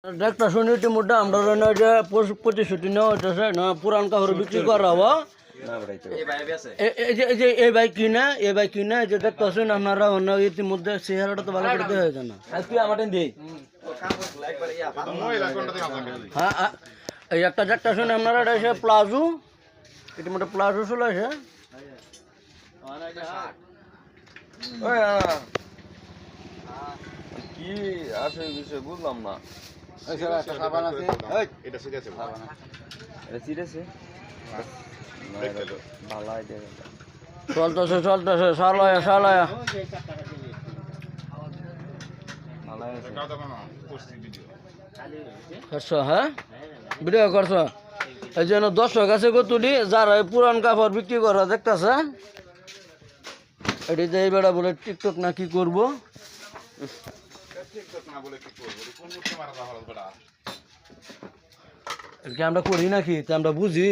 একটা শুনি ইতিমধ্যে আমরা যে প্রতিশ্রুতি নেওয়া হইতেছে না পুরান কাপড় বিক্রি করা হবো এই ভাই কিনা এই যে দেখতেছেন আপনারা অন্য ইতিমধ্যে চেহারাটা তো ভালো করে দেওয়া হয়েছে না হ্যাঁ এই একটা দেখতে শুনে আপনারা এটা এসে প্লাজো ইতিমধ্যে প্লাজো চলে আসে কি আসে বিষয় বুঝলাম না চলতেছে সালায়া সালায়া করছো হ্যাঁ ভিডিও করছো এই জন্য দর্শক আছে গো তুলি যারা পুরান কাপড় বিক্রি করা দেখতেছে এটি যে এই বেড়া বলে টিকটক না কি করবো আমরা করি নাকি তা আমরা বুঝি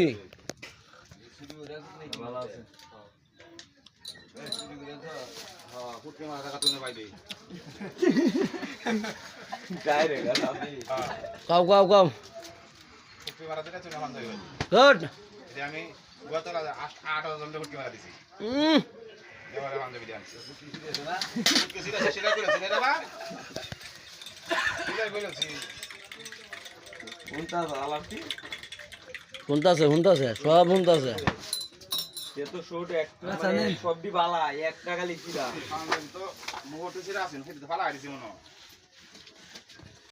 কাউ কাউ কাউ আমি গতকাল 8 জন হুটকি মারা দিছি এবারে বান্ধব ভিডিও আনছে সেটা করেছেন এটা বা সেটা করেছি শুনতাছে সব শুনতাছে তো শর্ট একটা সবডি বালা একটা খালি ছিলা তো মুহূর্তে ছিলা আছেন সেটা তো ভালো আইছি মনে